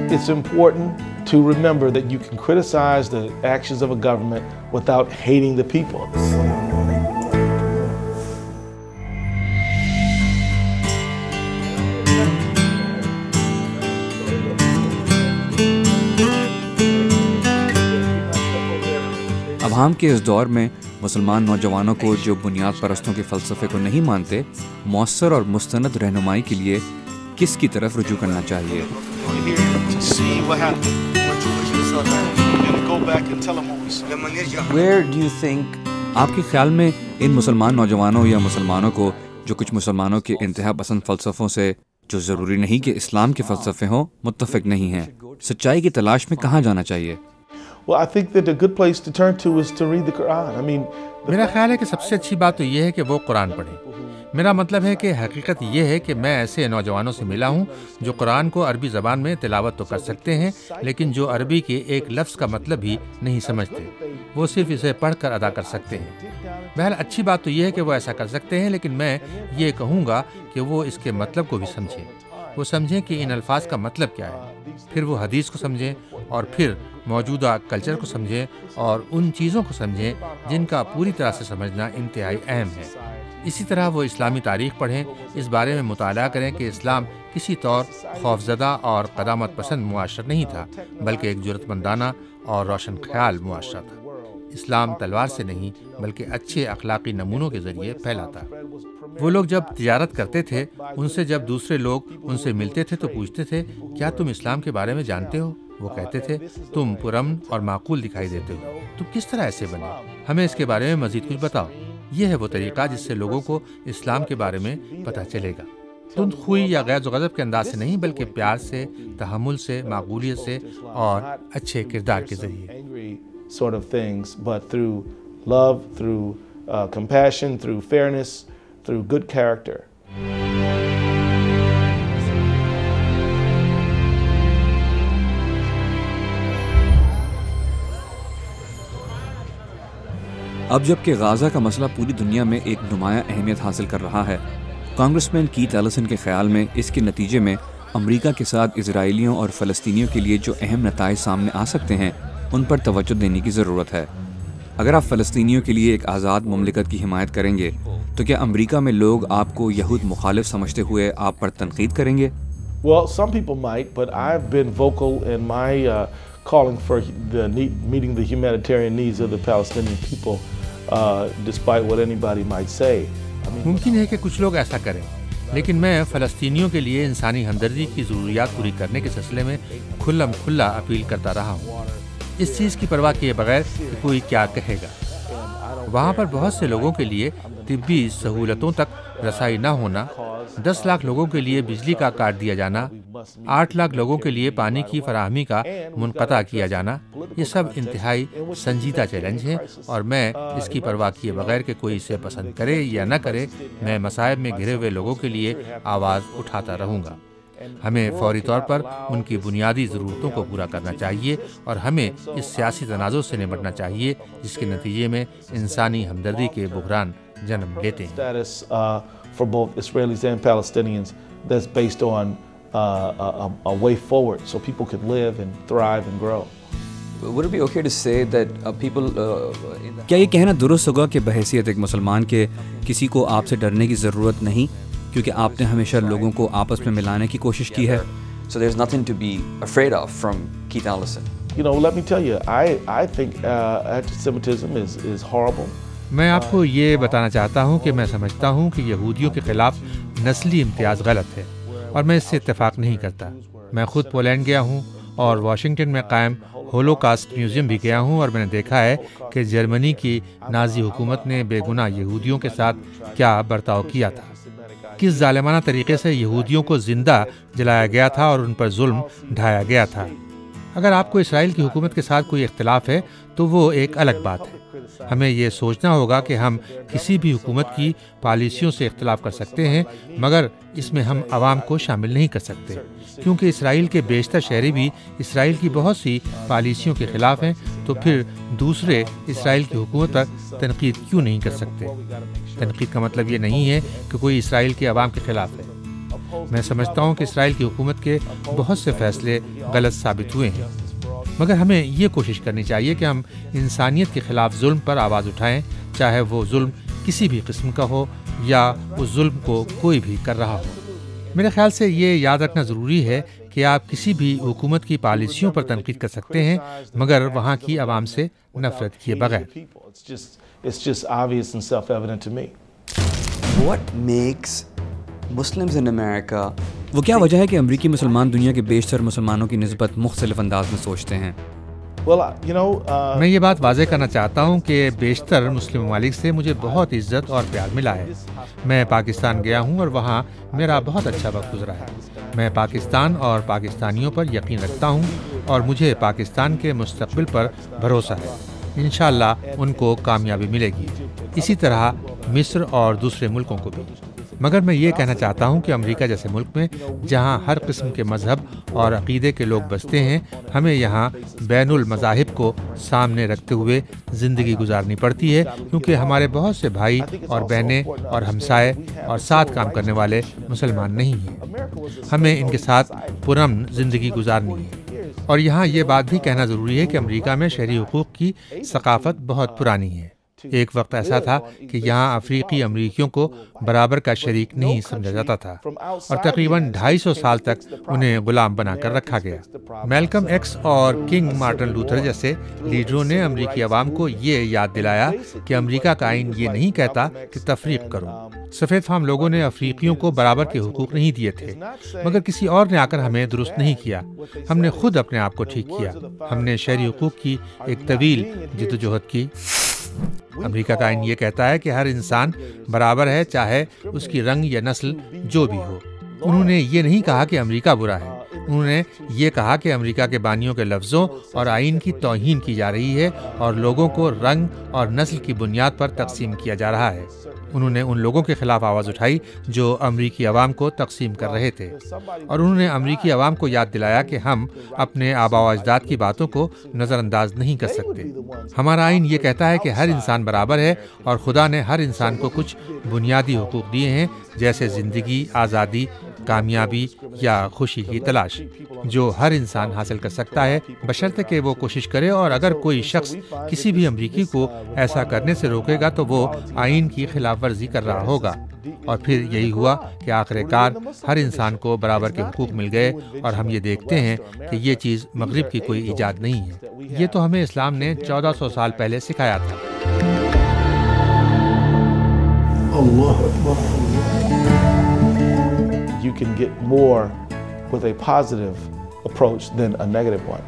It's important to remember that you can criticize the actions of a government without hating the people. अवाम के इस दौर में मुसलमान नौजवानों को जो बुनियाद परस्तों के फ़लसफ़े को नहीं मानते, मौसर और मुस्तनद रहनुमाई के लिए किस की तरफ रुजू करना चाहिए? Where do you think, आपके ख्याल में इन मुसलमान नौजवानों या मुसलमानों को जो कुछ मुसलमानों के इंतहा पसंद फ़लसफ़ों से, जो ज़रूरी नहीं कि इस्लाम के फ़लसफ़े हों, मुत्तफ़िक नहीं हैं, सच्चाई की तलाश में कहाँ जाना चाहिए? Well, I think that a good place to turn to is to read the Quran. I mean, मेरा ख्याल है कि सबसे अच्छी बात तो ये है कि वो कुरान पढ़ें। मेरा मतलब है कि हकीकत ये है कि मैं ऐसे नौजवानों से मिला हूँ जो कुरान को अरबी ज़बान में तिलावत तो कर सकते हैं, लेकिन जो अरबी के एक लफ्ज़ का मतलब भी नहीं समझते, वो सिर्फ इसे पढ़कर अदा कर सकते हैं। बहरहाल अच्छी बात तो ये है कि वो ऐसा कर सकते हैं, लेकिन मैं ये कहूँगा कि वो इसके मतलब को भी समझें। वो समझें कि इन अल्फाज का मतलब क्या है, फिर वो हदीस को समझें और फिर मौजूदा कल्चर को समझें और उन चीज़ों को समझें जिनका पूरी तरह से समझना इंतहाई अहम है। इसी तरह वो इस्लामी तारीख़ पढ़ें, इस बारे में मुताला करें कि इस्लाम किसी तौर खौफज़दा और क़दामत पसंद मुआशरा नहीं था, बल्कि एक जुर्रतमंदाना और रोशन ख्याल मुआशरा था। इस्लाम तलवार से नहीं बल्कि अच्छे अखलाकी नमूनों के ज़रिए फैला था। वो लोग जब तिजारत करते थे, उनसे जब दूसरे लोग उनसे मिलते थे तो पूछते थे, क्या तुम इस्लाम के बारे में जानते हो? वो कहते थे, तुम पुरअमन और माकूल दिखाई देते हो, तुम किस तरह ऐसे बने? हमें इसके बारे में मज़ीद कुछ बताओ। ये है वो तरीक़ा जिससे लोगों को इस्लाम के बारे में पता चलेगा। तुंदखुई या गैज़ गज़ब के अंदाज से नहीं, बल्कि प्यार से, तहम्मुल से, माकूलियत से और अच्छे किरदार के ज़रिए। Sort of things, but through love, through compassion, through fairness, through good character. अब जबकि गाज़ा का मसला पूरी दुनिया में एक नुमायां अहमियत हासिल कर रहा है, कांग्रेसमैन कीथ एलिसन के ख्याल में इसके नतीजे में अमरीका के साथ इजराइलियों और फ़लस्तीनियों के लिए जो अहम नताइज सामने आ सकते हैं, उन पर तवज्जो देने की ज़रूरत है। अगर आप फ़लस्तीनियों के लिए एक आज़ाद मुमलिकत की हिमायत करेंगे, तो क्या अमरीका में लोग आपको यहूद मुखालिफ समझते हुए आप पर तनकीद करेंगे? Well, some people might, but I've been vocal in my calling for meeting the humanitarian needs of the Palestinian people, despite what anybody might say. मुमकिन है कि कुछ लोग ऐसा करें, लेकिन मैं फ़लस्तीनियों के लिए इंसानी हमदर्दी की ज़रूरियात पूरी करने के सिलसिले में खुल्लम खुल्ला अपील करता रहा हूँ, इस चीज़ की परवाह किए बगैर कि कोई क्या कहेगा। वहाँ पर बहुत से लोगों के लिए तिब्बी सहूलतों तक रसाई न होना, 10 लाख लोगों के लिए बिजली का काट दिया जाना, 8 लाख लोगों के लिए पानी की फराहमी का मुनक़ता किया जाना, ये सब इंतहाई संजीदा चैलेंज हैं और मैं इसकी परवाह किए बगैर कि कोई इसे पसंद करे या न करे, मैं मसाइब में घिरे हुए लोगों के लिए आवाज़ उठाता रहूँगा। हमें फौरी तौर पर उनकी बुनियादी ज़रूरतों को पूरा करना चाहिए और हमें इस सियासी तनाज़ुर से निपटना चाहिए जिसके नतीजे में इंसानी हमदर्दी के बुहरान जन्म लेते हैं। For both Israelis and Palestinians, that's based on a way forward, so people could live and thrive and grow. Would it be okay to say that people? क्या ये कहना दुरुस्त होगा कि बहैसियत एक मुसलमान के किसी को आपसे डरने की ज़रूरत नहीं, क्योंकि आपने हमेशा लोगों को आपस में मिलाने की कोशिश की है? So there's nothing to be afraid of from Keith Ellison. You know, let me tell you, I think anti-Semitism is horrible. मैं आपको ये बताना चाहता हूँ कि मैं समझता हूँ कि यहूदियों के खिलाफ नस्ली इम्तियाज़ गलत है और मैं इससे इत्तेफाक नहीं करता। मैं खुद पोलैंड गया हूँ और वाशिंगटन में कायम होलोकास्ट म्यूज़ियम भी गया हूँ और मैंने देखा है कि जर्मनी की नाज़ी हुकूमत ने बेगुनाह यहूदियों के साथ क्या बर्ताव किया था, किस जालिमाना तरीके से यहूदियों को ज़िंदा जलाया गया था और उन पर जुल्म ढाया गया था। अगर आपको इसराइल की हुकूमत के साथ कोई इख्तिलाफ है तो वो एक अलग बात है। हमें ये सोचना होगा कि हम किसी भी हुकूमत की पॉलिसियों से इख्तिलाफ कर सकते हैं, मगर इसमें हम आवाम को शामिल नहीं कर सकते, क्योंकि इसराइल के बेशतर शहरी भी इसराइल की बहुत सी पॉलिसियों के ख़िलाफ़ हैं। तो फिर दूसरे इसराइल की हुकूमत पर तनकीद क्यों नहीं कर सकते? तनकीद का मतलब ये नहीं है कि कोई इसराइल के अवाम के ख़िलाफ़ है। میں سمجھتا ہوں کہ اسرائیل کی حکومت کے بہت سے فیصلے غلط ثابت ہوئے ہیں، مگر ہمیں یہ کوشش کرنی چاہیے کہ ہم انسانیت کے خلاف ظلم پر آواز اٹھائیں، چاہے وہ ظلم کسی بھی قسم کا ہو یا اس ظلم کو کوئی بھی کر رہا ہو۔ میرے خیال سے یہ یاد رکھنا ضروری ہے کہ آپ کسی بھی حکومت کی پالیسیوں پر تنقید کر سکتے ہیں، مگر وہاں کی عوام سے نفرت کیے بغیر۔ It's just obvious and self-evident to me. What makes Muslims in America وہ کیا وجہ ہے کہ امریکی مسلمان دنیا کے بیشتر مسلمانوں کی نسبت مختلف انداز میں سوچتے ہیں؟ Well, میں یہ بات واضح کرنا چاہتا ہوں کہ بیشتر مسلم ممالک سے مجھے بہت عزت اور پیار ملا ہے۔ میں پاکستان گیا ہوں اور وہاں میرا بہت اچھا وقت گزرا ہے۔ میں پاکستان اور پاکستانیوں پر یقین رکھتا ہوں اور مجھے پاکستان کے مستقبل پر بھروسہ ہے۔ انشاءاللہ ان کو کامیابی ملے گی، اسی طرح مصر اور دوسرے ملکوں کو بھی۔ مگر میں یہ کہنا چاہتا ہوں کہ امریکہ جیسے ملک میں جہاں ہر قسم کے مذہب اور عقیدے کے لوگ بستے ہیں، ہمیں یہاں بین المذاہب کو سامنے رکھتے ہوئے زندگی گزارنی پڑتی ہے، کیونکہ ہمارے بہت سے بھائی اور بہنیں اور ہمسائے اور ساتھ کام کرنے والے مسلمان نہیں ہیں۔ ہمیں ان کے ساتھ پرامن زندگی گزارنی ہے۔ اور یہاں یہ بات بھی کہنا ضروری ہے کہ امریکہ میں شہری حقوق کی ثقافت بہت پرانی ہے۔ ایک وقت ایسا تھا کہ یہاں افریقی امریکیوں کو برابر کا شریک نہیں سمجھا جاتا تھا اور تقریباً 250 سال تک انہیں غلام بنا کر رکھا گیا۔ میلکم ایکس اور کنگ مارٹن لوتھر جیسے لیڈروں نے امریکی عوام کو یہ یاد دلایا کہ امریکہ کا آئین یہ نہیں کہتا کہ تفریق کرو۔ سفید فام لوگوں نے افریقیوں کو برابر کے حقوق نہیں دیے تھے، مگر کسی اور نے آ کر ہمیں درست نہیں کیا۔ ہم نے خود اپنے آپ کو ٹھیک کیا۔ ہم نے شہری حقوق کی ایک طویل جدوجہد کی۔ امریکہ کا آئین یہ کہتا ہے کہ ہر انسان برابر ہے، چاہے اس کی رنگ یا نسل جو بھی ہو۔ انہوں نے یہ نہیں کہا کہ امریکہ برا ہے، انہوں نے یہ کہا کہ امریکہ کے بانیوں کے لفظوں اور آئین کی توہین کی جا رہی ہے اور لوگوں کو رنگ اور نسل کی بنیاد پر تقسیم کیا جا رہا ہے۔ انہوں نے ان لوگوں کے خلاف آواز اٹھائی جو امریکی عوام کو تقسیم کر رہے تھے، اور انہوں نے امریکی عوام کو یاد دلایا کہ ہم اپنے آباء و اجداد کی باتوں کو نظر انداز نہیں کر سکتے۔ ہمارا آئین یہ کہتا ہے کہ ہر انسان برابر ہے اور خدا نے ہر انسان کو کچھ بنیادی حقوق دیے ہیں، جیسے زندگی، آزادی، کامیابی یا خوشی کی تلاش، جو ہر انسان حاصل کر سکتا ہے بشرطے کہ وہ کوشش کرے، اور اگر کوئی شخص کسی بھی امریکی کو ایسا کرنے سے روکے گا تو وہ آئین کی خلاف ورزی کر رہا ہوگا۔ اور پھر یہی ہوا کہ آخر کار ہر انسان کو برابر کے حقوق مل گئے، اور ہم یہ دیکھتے ہیں کہ یہ چیز مغرب کی کوئی ایجاد نہیں ہے، یہ تو ہمیں اسلام نے 1400 سال پہلے سکھایا تھا۔ Allah Akbar. You can get more with a positive approach than a negative one.